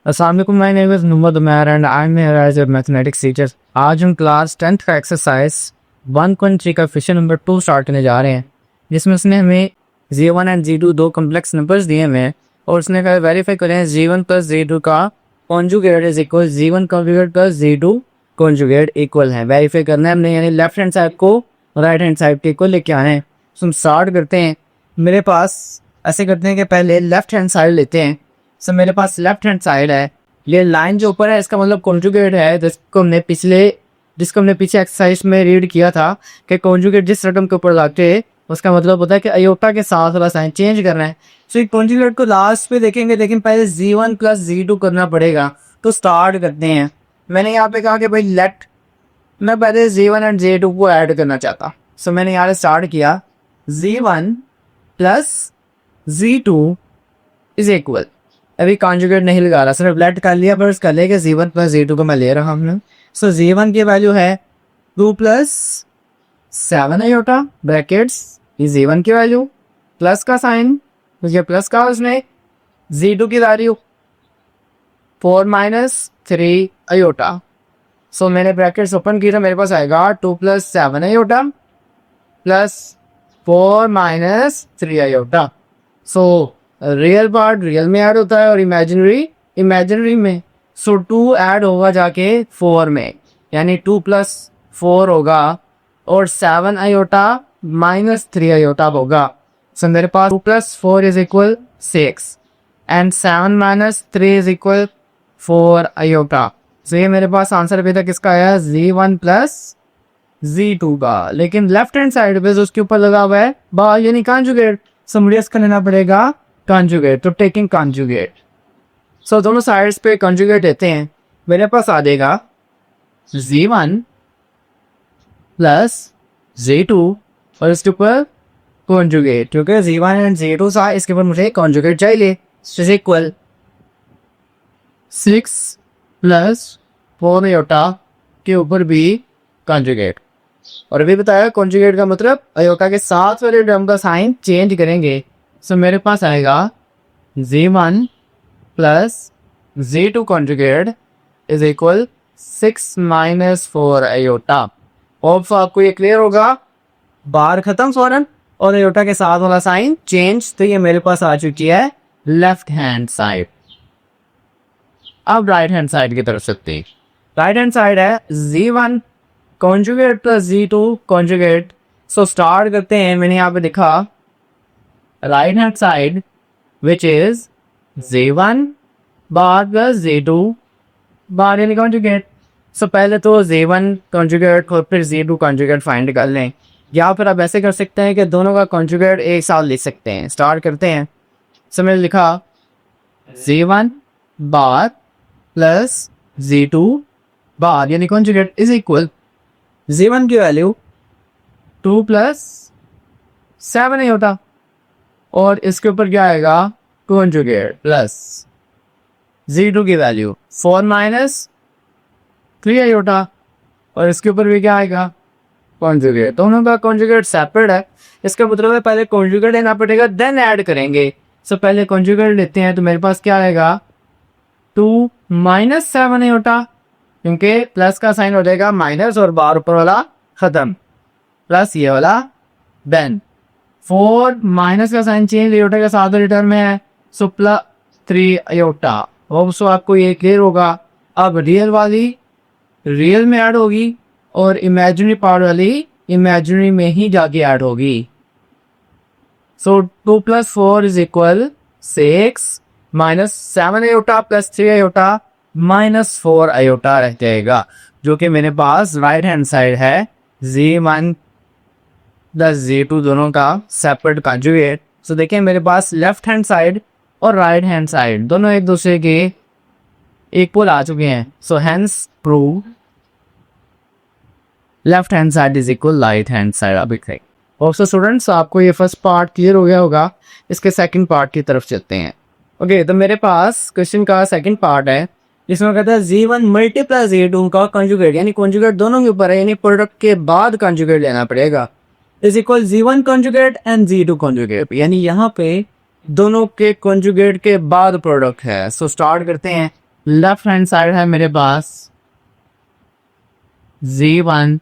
अस्सलाम वालेकुम, my name is Mohammad Umair and I am here as a mathematics teacher. आज हम क्लास 10th का एक्सरसाइज 1.3 का क्वेश्चन नंबर 2 स्टार्ट करने जा रहे हैं, जिसमें उसने हमें Z1 एंड Z2 दो कम्प्लेक्स नंबर्स दिए हुए हैं और उसने कहा वेरीफाई करें Z1 प्लस Z2 का conjugate is equal Z1 conjugate plus Z2 conjugate equal है। वेरीफाई करना है हमने, यानी लेफ्ट हैंड साइड को राइट हैंड साइड के इक्वल लेके आए हैं। तो हम स्टार्ट करते हैं। मेरे पास ऐसे करते हैं कि पहले लेफ्ट हैंड साइड लेते हैं। सो मेरे पास लेफ्ट हैंड साइड है, ये लाइन जो ऊपर है इसका मतलब कॉन्जुगेट है, जिसको हमने पीछे एक्सरसाइज में रीड किया था कि कॉन्जुगेट जिस रकम के ऊपर लाते हैं उसका मतलब होता है कि अयोटा के साथ वाला साइन चेंज करना है। सो एक कॉन्जुगेट को लास्ट पे देखेंगे, लेकिन पहले Z1 प्लस Z2 करना पड़ेगा। तो स्टार्ट करते हैं। मैंने यहाँ पे कहा कि भाई मैं पहले Z1 एंड Z2 को ऐड करना चाहता। सो मैंने यहाँ स्टार्ट किया Z1 plus Z2 is equal, अभी कॉन्जुगेट नहीं लगा रहा, सिर्फ लेट कर लिया, पर उसका लेके Z1 प्लस Z2 को मैं ले रहा हूँ। सो Z1 की वैल्यू है 2 प्लस 7 आयोटा ब्रैकेट्स, ये Z1 की वैल्यू, प्लस का साइन, मुझे प्लस का उसने, Z2 की वैल्यू 4 माइनस 3 आयोटा। सो मैंने ब्रैकेट्स ओपन किया, मेरे पास आएगा 2 plus 7 iota plus 4 minus 3 iota. So real part real में ऐड होता है और इमेजिनरी इमेजिनरी में। सो 2 ऐड होगा जाके 4 में, यानी 2 प्लस 4 होगा और 7 आयोटा माइनस 3 आयोटा होगा। सो मेरे पास 2 plus 4 is equal 6 and 7 minus 3 is equal 4 iota. So ये मेरे पास आंसर अभी तक किसका आया, Z1 प्लस Z2 का। लेकिन लेफ्ट हैंड साइड पे जो उसके ऊपर लगा हुआ है बा, यानी कॉन्जुगेट, सो मुझे इसका लेना पड़ेगा कॉन्जुगेट। तो टेकिंग कॉन्जुगेट, सो दोनों साइड्स पे कॉन्जुगेट लेते हैं। मेरे पास आ जाएगा Z1 प्लस Z2 और इसके ऊपर कॉन्जुगेट, क्योंकि Z1 एंड Z2 सा इसके ऊपर मुझे कॉन्जुगेट चाहिए। इज इक्वल 6 प्लस 4 आयोटा के ऊपर भी कॉन्जुगेट। और अभी बताया कॉन्जुगेट का मतलब आयोटा के साथ वाले टर्म का साइन चेंज करेंगे। सो मेरे पास आएगा Z1 plus Z2 conjugate is equal 6 minus 4 iota. Hope आपको ये क्लियर होगा। बार खत्म फौरन और आयोटा के साथ वाला साइन चेंज। तो ये मेरे पास आ चुकी है लेफ्ट हैंड साइड। अब राइट हैंड साइड की तरफ चलते हैं। राइट हैंड साइड है Z1 conjugate plus Z2 conjugate. So start करते हैं। मैंने यहाँ पे लिखा right hand side which is Z1 bar plus Z2 बार, यानी कॉन्जुगेट। सो पहले तो Z1 कॉन्जुगेट और फिर Z2 कॉन्जुगेट फाइंड कर लें, या फिर आप ऐसे कर सकते हैं कि दोनों का कॉन्जुगेट एक साथ लिख सकते हैं। स्टार्ट करते हैं। सो मैंने लिखा Z1 बार प्लस Z2 बार, यानी कॉन्जुगेट इज इक्वल Z1 की वैल्यू 2 प्लस 7 नहीं होता और इसके ऊपर क्या आएगा, कॉन्जुगेट प्लस Z2 की वैल्यू 4 माइनस 3 आयोटा और इसके ऊपर भी क्या आएगा, कॉन्जुगेट। दोनों का कॉन्जुगेट सेपरेट है, इसका मतलब है पहले कॉन्जुगेट लेना पड़ेगा देन ऐड करेंगे। सो पहले कॉन्जुगेट लेते हैं। तो मेरे पास क्या आएगा 2 माइनस 7 आयोटा, क्योंकि प्लस का साइन हो जाएगा माइनस और बार ऊपर वाला खत्म, प्लस ये वाला देन 4 माइनस का साइन चेंज आयोटा के साथ रिटर्न में है, सो प्लस 3 आयोटा। होप सो आपको ये क्लियर होगा। अब रियल वाली रियल में ऐड होगी और इमेजिनरी पार्ट वाली इमेजिनरी में ही जाके ऐड होगी। सो 2 plus 4 is equal 6 minus 7 iota plus 3 iota minus 4 iota रह जाएगा, जो कि मेरे पास राइट हैंड साइड है Z1 प्लस Z2 दोनों का सेपरेट कॉन्जुगेट। सो देखिए मेरे पास लेफ्ट हैंड साइड और राइट हैंड साइड दोनों एक दूसरे के इक्वल आ चुके हैं। So hence prove left hand side is equal right hand side. अभी तक ऑल्सो स्टूडेंट्स आपको ये फर्स्ट पार्ट क्लियर हो गया होगा। इसके सेकंड पार्ट की तरफ चलते हैं। ओके, तो मेरे पास क्वेश्चन का सेकंड पार्ट है, जिसमें कहता है Z1 मल्टीप्लाई Z2 का कॉन्जुगेट, यानी कॉन्जुगेट दोनों के ऊपर है, यानी प्रोडक्ट के बाद कॉन्जुगेट लेना पड़ेगा, is equal Z1 conjugate and Z2 conjugate, यानी यहाँ पे दोनों के कॉन्जुगेट के बाद प्रोडक्ट है। सो स्टार्ट करते हैं। लेफ्ट हैंड साइड है मेरे पास z1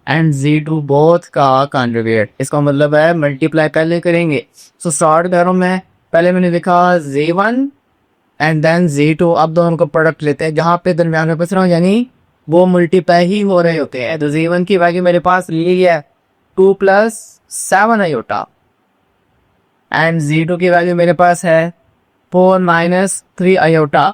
एंड z2 बोथ का कॉन्जुगेट। इसका मतलब है मल्टीप्लाई पहले करेंगे। सो स्टार्ट करो, मैं पहले मैंने लिखा z1 एंड देन z2। अब दोनों को प्रोडक्ट लेते हैं, जहाँ पे दरमियान में बच रहा हूँ, यानी वो मल्टीप्लाई ही हो रहे होते हैं। तो z1 की वैल्यू मेरे पास यही है 2 + 7 आयोटा एंड z2 की वैल्यू मेरे पास है 4 - 3 आयोटा।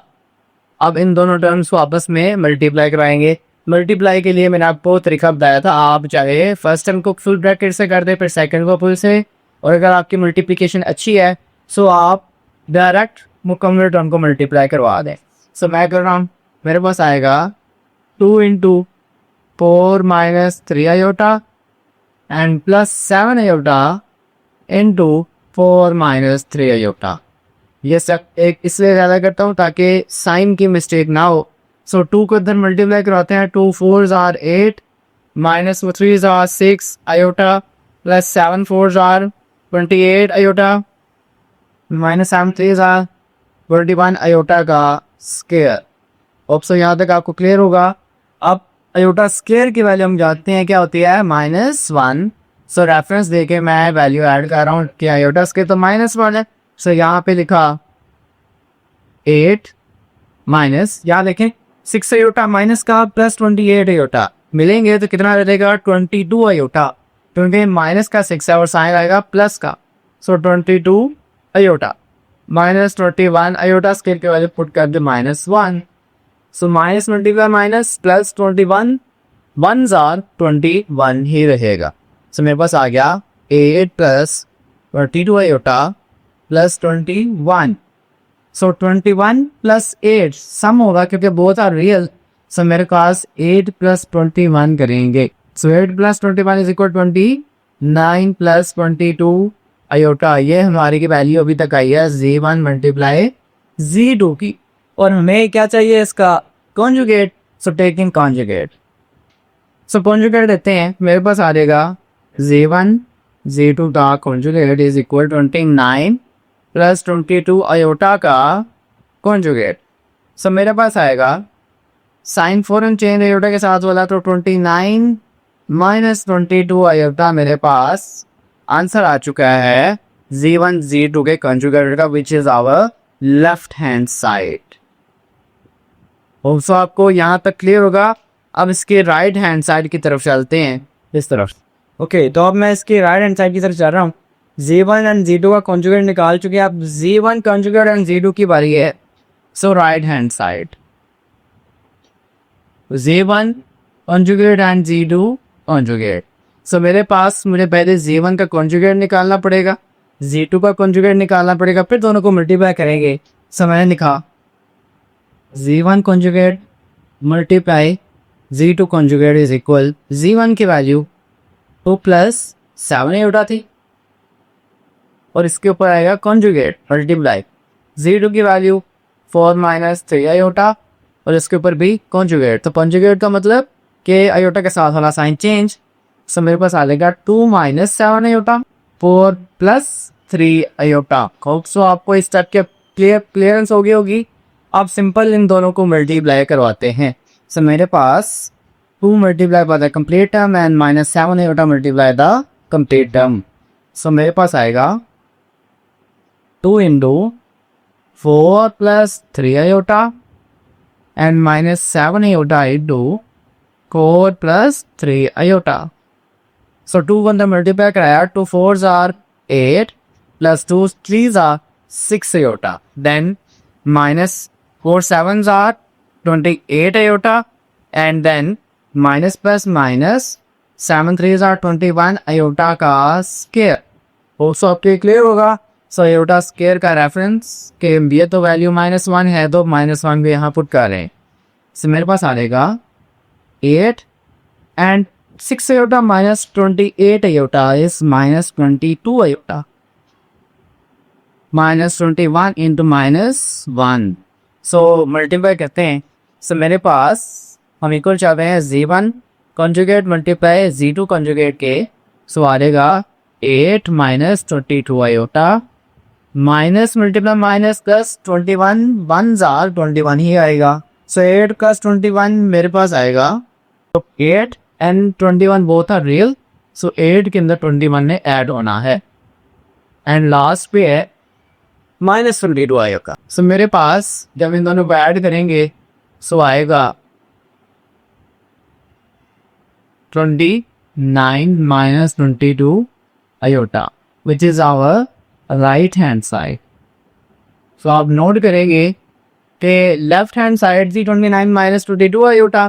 अब इन दोनों टर्म्स को आपस में मल्टीप्लाई कराएंगे। मल्टीप्लाई के लिए मैंने आपको तरीका बताया था, आप चाहे फर्स्ट टर्म को फुल ब्रैकेट से कर दे, फिर सेकंड को फुल से, और अगर आपकी मल्टीप्लिकेशन अच्छी है सो आप डायरेक्ट मुकम्मल टर्म को मल्टीप्लाई करवा दें। सो मैं कर रहा हूँ, मेरे पास आएगा 2 × 4 - 3 आयोटा एंड +7 आयोटा इंटू 4 - 3 आयोटा। ये सब एक इसलिए ज़्यादा करता हूँ ताकि साइन की मिस्टेक ना हो। सो 2 को इधर मल्टीप्लाई कराते हैं, 2 4s are 8 - 3s are 6 iota +7 4s are 28 iota -7 3s are 21 iota का स्क्वायर। ऑप्शन यहाँ तक आपको क्लियर होगा। अब आयोटा स्क्वायर की वैल्यू हम जानते हैं क्या होती है, -1। सो रेफरेंस देके मैं वैल्यू ऐड कर रहा हूँ कि आयोटा स्क्वायर तो -1 है। सो यहाँ पे लिखा 8 माइनस, यहाँ देखें 6 आयोटा माइनस का +28 आयोटा मिलेंगे तो कितना रहेगा 22 आयोटा, क्योंकि माइनस का 6 है और साइन आएगा प्लस का। सो 22 आयोटा -21 आयोटा स्क्वायर की वैल्यू पुट कर दे -1। सो -21 +21 1s are 21 ही रहेगा। सो मेरे पास आ गया 8 + 22 आयोटा +21। सो 21 + 8 सम होगा क्योंकि बोथ आर रियल। सो मेरे पास 8 + 21 करेंगे। सो 8 + 21 इज इक्वल 29 + 22 आयोटा। ये हमारी की वैल्यू अभी तक आई है z1 × z2 की, और हमें क्या चाहिए इसका कॉन्जुगेट। सो टेकिंग कॉन्जुगेट, सो कॉन्जुगेट देते हैं। मेरे पास आ जाएगा z1 z2 का कॉन्जुगेट इज इक्वल 29 + 22 आयोटा का कॉन्जुगेट। सो मेरे पास आएगा साइन फॉरन चेंज आयोटा के साथ वाला, तो 29 - 22 आयोटा मेरे पास आंसर आ चुका है z1 z2 के कॉन्जुगेट का, which is our left hand side. So आपको यहाँ तक क्लियर होगा। अब इसके राइट हैंड साइड की तरफ चलते हैं, इस तरफ। ओके, तो अब मैं इसके राइट हैंड साइड की तरफ चल रहा हूँ। z1 एंड z2 का कॉन्जुगेट निकाल चुके हैं, अब z1 कॉन्जुगेट एंड z2 की बारी है। So right hand side z1 conjugate and z2 conjugate. So मेरे पास मुझे पहले z1 का कॉन्जुगेट निकालना पड़ेगा, z2 का कॉन्जुगेट निकालना पड़ेगा, फिर दोनों को मल्टीप्लाई करेंगे। सो मैंने लिखा z1 conjugate multiply z2 conjugate is equal z1 की वैल्यू 2 + 7 आयोटा थी, और इसके ऊपर आएगा कॉन्जुगेट मल्टीप्लाई z2 की वैल्यू 4 - 3 आयोटा, और इसके ऊपर भी कॉन्जुगेट। तो कॉन्जुगेट का मतलब कि आयोटा के साथ वाला साइन चेंज। सो मेरे पास आ जाएगा 2 - 7 आयोटा 4 + 3 आयोटा। सो आपको इस टाइप के क्लियरेंस हो गई होगी। आप सिंपल इन दोनों को मल्टीप्लाई करवाते हैं। सो मेरे पास 2 multiply by the complete term and -7 iota multiply the complete term. So मेरे पास आएगा 2 × 4 + 3 आयोटा and -7 iota into 4 + 3 iota. So 2 को अंदर मल्टीप्लाई कराया, 2 4s are 8 + 2 3s are 6 iota, then -4 7s are 28 iota, and then minus plus minus 7 3s are 21 iota का square. So आपके clear होगा। सो आयोटा स्क्वायर का रेफरेंस के ये तो वैल्यू -1 है, तो -1 भी यहाँ पुट कर रहे हैं। सो मेरे पास आ जाएगा 8 and 6 iota -28 iota is -22 iota, -21 into -1। So multiply करते हैं। सो मेरे पास हम इक्वल चाह रहे हैं z1 conjugate multiply z2 conjugate के। सो आ जाएगा 8 - 22 iota minus multiply minus plus 21 one jar 21 ही आएगा। सो 8 प्लस 21 मेरे पास आएगा, तो 8 एंड 21 बोथ आर रियल, सो 8 के अंदर 21 ने ऐड होना है। एंड लास्ट पे है -22 आएगा। सो मेरे पास जब इन दोनों को ऐड करेंगे सो आएगा 29 minus 22 iota, which is our right hand side. So आप नोट करेंगे कि लेफ्ट हैंड साइड थी 29 minus 22 iota,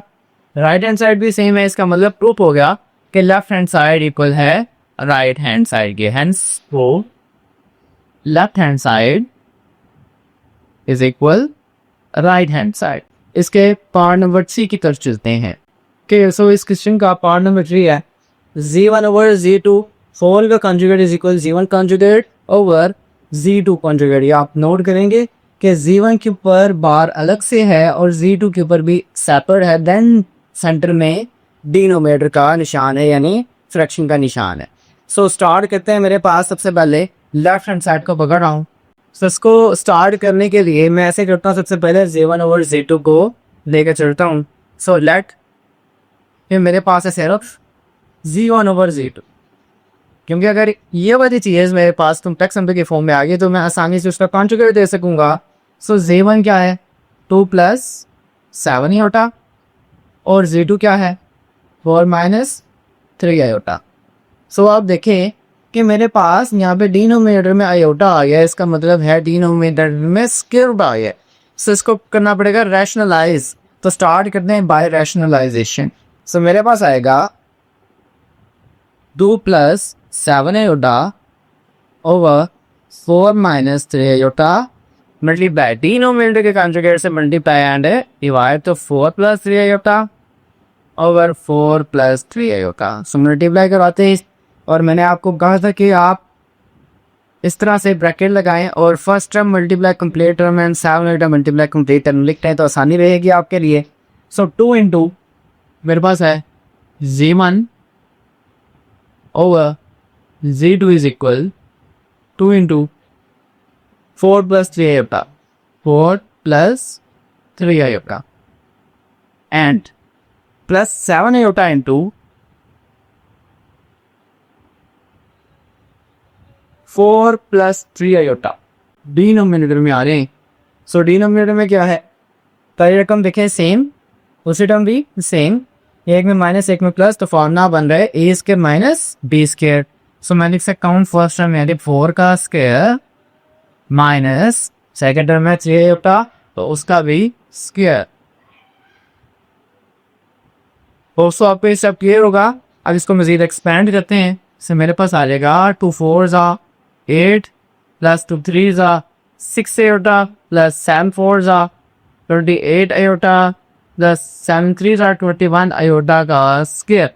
right hand side भी सेम है। इसका मतलब प्रूफ हो गया कि लेफ्ट हैंड साइड इक्वल है राइट हैंड साइड के। हेंस वो left hand side is equal right hand side. इसके पार्ट नंबर 3 की तरफ चलते हैं। Okay, so इस क्वेश्चन का पार्ट नंबर 3 है z1 over z2 होल का conjugate is equal z1 conjugate over z2 conjugate. ये आप नोट करेंगे कि z1 के ऊपर बार अलग से है और z2 के ऊपर भी सेपरेट है। देन सेंटर में डिनोमिनेटर का निशान है, यानी फ्रैक्शन का निशान है। सो स्टार्ट करते हैं। मेरे पास सबसे पहले लेफ्ट हैंड साइड को पकड़ रहा हूँ। सो इसको स्टार्ट करने के लिए मैं ऐसे करता हूँ, सबसे पहले z1 over z2 को लेकर चलता हूँ। सो लेट ये मेरे पास है सिर्फ z1 over z2, क्योंकि अगर ये वाली चीज़ मेरे पास कॉम्प्लेक्स नंबर के फॉर्म में आ गई तो मैं आसानी से उसका कॉन्जुगेट दे सकूंगा। सो z1 क्या है 2 + 7 आयोटा और z2 क्या है 4 - 3 आयोटा। सो आप देखें कि मेरे पास यहाँ पे डिनोमिनेटर में आयोटा आ गया, इसका मतलब है डिनोमिनेटर में स्क्वायर आ गया। सो इसको करना पड़ेगा रैशनलाइज। तो स्टार्ट करते हैं बाय रैशनलाइजेशन। सो मेरे पास आएगा 2 + 7 iota over 4 - 3 iota multiply denominator के कंजुगेट से मल्टीप्लाई एंड डिवाइड, तो 4 + 3 iota over 4 + 3 iota. So multiply करवाते हैं और मैंने आपको कहा था कि आप इस तरह से ब्रैकेट लगाएं और first term multiply complete term and 7 iota multiply complete term लिखते हैं तो आसानी रहेगी आपके लिए। सो 2 × मेरे पास है z1 over z2 is equal 2 × 4 + 3 iota 4 + 3 आयोटा and plus 7 iota × 4 + 3 iota denominator में आ रहे हैं। सो डिनोमिनेटर में क्या है, पहली रकम देखें सेम, दूसरी टर्म भी सेम, एक में माइनस एक में प्लस, तो फॉर्मूला बन रहा है a² - b²। सो मैं लिख सकता हूँ फर्स्ट टर्म यानी 4 का स्क्वायर माइनस सेकेंड टर्म है 3 आयोटा तो उसका भी स्क्वायर। दोस्तों आपको ये सब क्लियर होगा। अब इसको मजीद एक्सपेंड करते हैं। सो मेरे पास आ जाएगा 2 4 8 + 2 3 6 आयोटा + 7 4 28 आयोटा + 7 3 21 आयोटा का स्क्वायर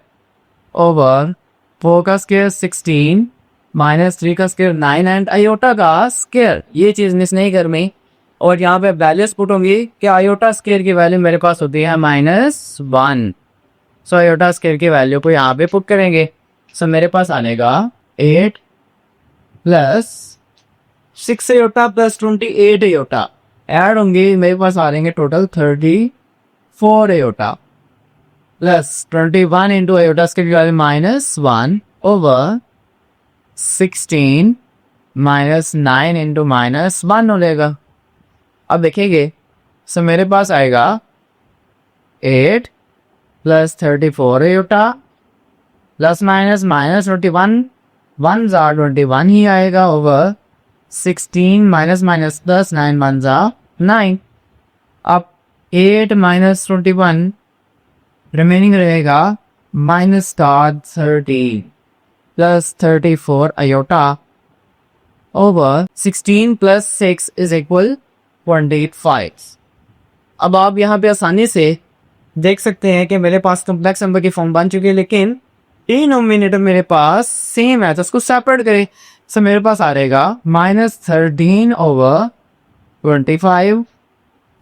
ओवर 4 का स्क्वायर 16 - 3 का स्क्वायर 9 एंड आयोटा का स्क्वायर। ये चीज़ मिस नहीं करनी। और यहाँ पे वैल्यूज पुट होंगी कि आयोटा स्क्वायर की वैल्यू मेरे पास होती है -1। सो आयोटा स्क्वायर की वैल्यू को यहाँ पे पुट करेंगे। सो मेरे पास आनेगा 8 + 6 आयोटा + 28 आयोटा ऐड होंगे, मेरे पास आ रहेंगे total 34 iota plus 21 × iota square की वैल्यू -1 ओवर 16 - 9 × -1 हो जाएगा। अब देखेंगे। सो मेरे पास आएगा 8 + 34 आयोटा प्लस माइनस -21 1 जार 21 ही आएगा ओवर 16 - 10 9 1 9। अब 8 - 21 रिमेनिंग रहेगा -30 plus 34 iota over 16 + 6 is equal 25। अब आप यहाँ पे आसानी से देख सकते हैं कि मेरे पास कॉम्प्लेक्स नंबर की फॉर्म बन चुकी है, लेकिन डिनोमिनेटर मेरे पास सेम है तो उसको सेपरेट करें। सो मेरे पास आ रहेगा -13 over 25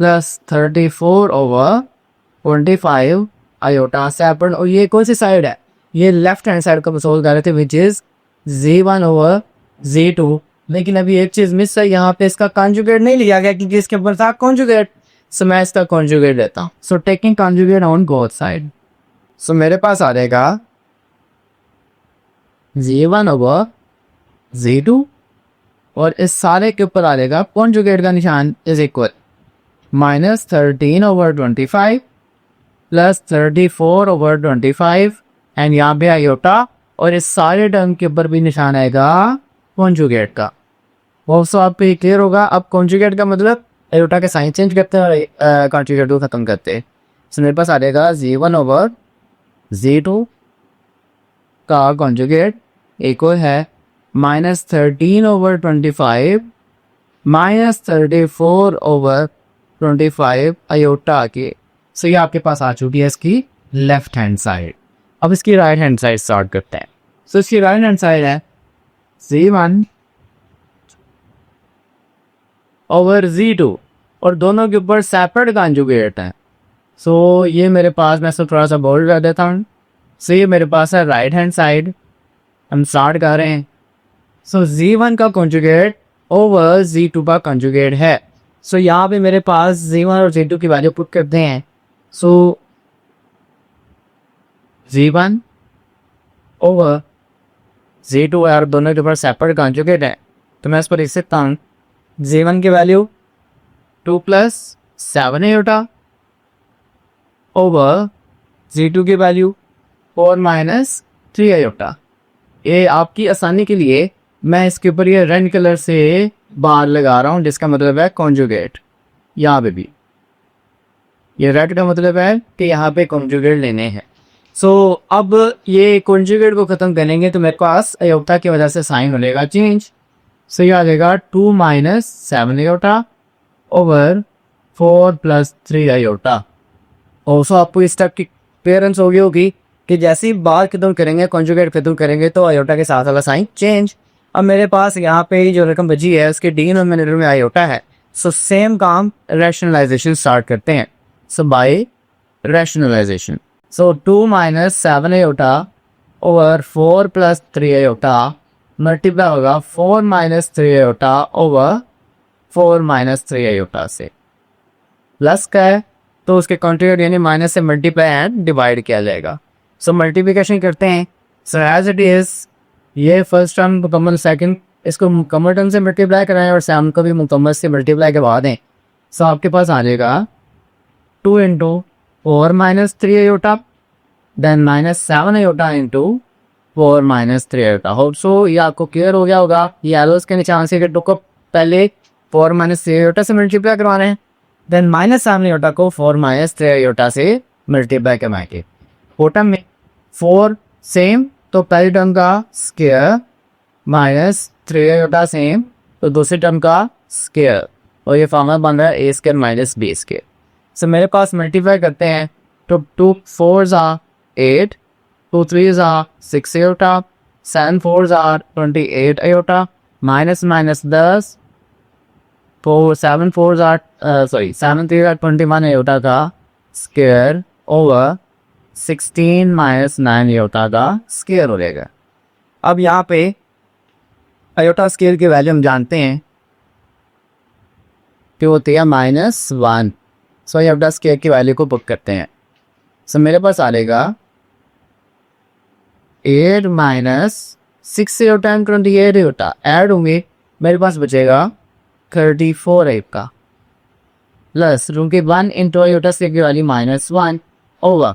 plus 34 over 25 iota separate. और ये कौन सी साइड है, ये लेफ्ट हैंड साइड को सोल्व कर रहे थे which is z1 over z2 लेकिन अभी एक चीज मिस है, यहाँ पे इसका कॉन्जुगेट नहीं लिया गया क्योंकि इसके ऊपर था कॉन्जुगेट। सो मैं इसका कॉन्जुगेट लेता हूँ। So taking conjugate on both side, so मेरे पास आ जाएगा Z1/Z2 और इस सारे के ऊपर आ जाएगा कॉन्जुगेट का निशान इज इक्वल -13/25 प्लस 34/25 एंड यहाँ पे आयोटा, और इस सारे टर्म के ऊपर भी निशान आएगा कॉन्जुगेट का। ऑल्सो आप पे क्लियर होगा। अब कॉन्जुगेट का मतलब आयोटा के साइन चेंज करते हैं और कॉन्जुगेट को खत्म करते हैं। सो मेरे पास आ जाएगा Z1/Z2 का कॉन्जुगेट इक्वल है -13/25 -34/25 आयोटा के। सो ये आपके पास आ चुकी है इसकी लेफ्ट हैंड साइड। अब इसकी राइट हैंड साइड स्टार्ट करते हैं। सो इसकी राइट हैंड साइड है Z1/Z2 और दोनों के ऊपर सेपरेट कॉन्जुगेट है। सो ये मेरे पास, मैं इसको थोड़ा सा बोल्ड कर देता हूँ। सो ये मेरे पास है राइट हैंड साइड, हम स्टार्ट कर रहे हैं। सो Z1 का कॉन्जुगेट ओवर Z2 का कॉन्जुगेट है। सो यहाँ पे मेरे पास Z1 और Z2 की वैल्यू पुट करते हैं। सो Z1 ओवर Z2 यार दोनों के ऊपर सेपरेट कॉन्जुगेट है, तो मैं इस पर लिख सकता हूँ Z1 की वैल्यू 2 + 7 आयोटा ओवर Z2 की वैल्यू 4 - 3 आयोटा। ये आपकी आसानी के लिए मैं इसके ऊपर ये रेड कलर से बार लगा रहा हूँ, जिसका मतलब है कॉन्जुगेट। यहाँ पे भी ये रेड का मतलब है कि यहाँ पे कॉन्जुगेट लेने हैं। सो अब ये कॉन्जुगेट को ख़त्म करेंगे तो मेरे पास आयोटा की वजह से साइन हो जाएगा चेंज। सो ये आ जाएगा 2 - 7 आयोटा ओवर 4 + 3 आयोटा। ऑल्सो आपको इस टाइप की क्लियरेंस हो गई होगी कि जैसे ही बार खत्म करेंगे, कॉन्जुगेट खत्म करेंगे तो आयोटा के साथ वाला साइन चेंज। अब मेरे पास यहाँ पे जो रकम बची है उसके डिनोमिनेटर में आयोटा है। सो सेम काम रैशनलाइजेशन स्टार्ट करते हैं। सो बाय रैशनलाइजेशन, सो 2 - 7 आयोटा ओवर 4 + 3 आयोटा मल्टीप्लाई होगा 4 - 3 आयोटा ओवर 4 - 3 आयोटा से। प्लस का है तो उसके कॉन्ट्रीब्यूट यानी माइनस से मल्टीप्लाई एंड डिवाइड किया जाएगा। सो मल्टीप्लिकेशन करते हैं। सो एज इट इज ये फर्स्ट टर्म मुकम्मल, सेकंड इसको मुकम्मल टर्म से मल्टीप्लाई कराएं और सैम को भी मुकम्मल से मल्टीप्लाई करवा दें। सो आपके पास आ जाएगा 2 × 4 - 3 iota then -7 iota into 4 - 3 iota. Hope so ये आपको क्लियर हो गया होगा। ये एरोस के निशान से को पहले 4 - 3 आयोटा से मल्टीप्लाई करवाना है, देन -7 आयोटा को 4 - 3 आयोटा से मल्टीप्लाई करवाएंगे। बॉटम में 4 सेम तो पहली टर्म का स्क्वायर -3 आयोटा सेम तो दूसरी टर्म का स्क्वायर, और ये फॉर्मूला बन रहा है a² - b²। सो मेरे पास मल्टीप्लाई करते हैं तो 2 4s are 8, 2 3s are 6 iota, 7 4s are 28 iota, minus 10 7 4s are 7 3s are 21 iota का स्क्वायर ओवर 16 - 9 आयोटा का स्क्वायर हो जाएगा। अब यहाँ पे आयोटा स्क्वायर की वैल्यू हम जानते हैं कि होती है -1। सो आयोटा स्क्वायर की वैल्यू को बुक करते हैं। सो मेरे पास आ जाएगा 8 - 6 आयोटा एंड 28 आयोटा ऐड होंगे, मेरे पास बचेगा 34 आयोटा प्लस क्योंकि 1 × आयोटा स्क्वायर की वैल्यू -1 ओवर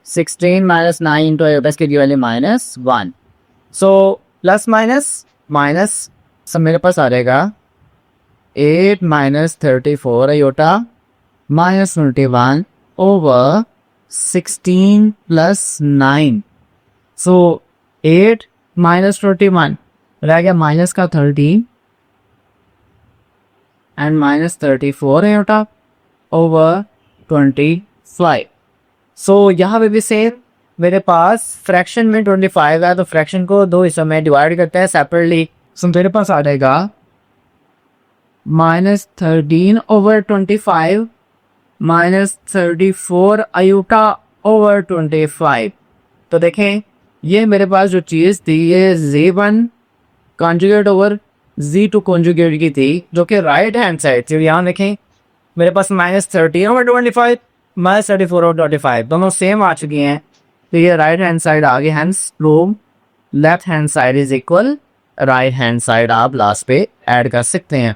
16 - 9 × आयोटा स्क्वायर की वैल्यू -1। सो प्लस माइनस सब मेरे पास आ जाएगा 8 - 34 आयोटा -21 ओवर 16 + 9। सो 8 - 21 रह गया माइनस का 13 एंड -34 आयोटा ओवर 25। सो यहाँ पे भी सेम मेरे पास फ्रैक्शन में 25 है तो फ्रैक्शन को दो हिस्सों में डिवाइड करते हैं सेपरेटली। सो मेरे पास आ जाएगा -13/25 -34 आयोटा ओवर 25। तो देखें ये मेरे पास जो चीज़ थी ये Z1 conjugate over Z2 conjugate की थी जो कि राइट हैंड साइड थी। यहाँ देखें मेरे पास -30 और 25 -34 और 25 दोनों सेम आ चुकी हैं, तो ये राइट हैंड साइड आ गई। Hence prove left hand side is equal right hand side आप लास्ट पे ऐड कर सकते हैं।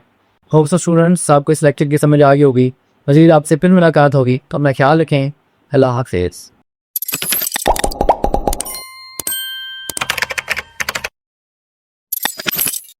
होप सो स्टूडेंट्स आपको इस लेक्चर की समझ आ गई होगी। मज़ीद आपसे फिर मुलाकात होगी, तो अपना ख्याल रखें। अल्लाह हाफिज़।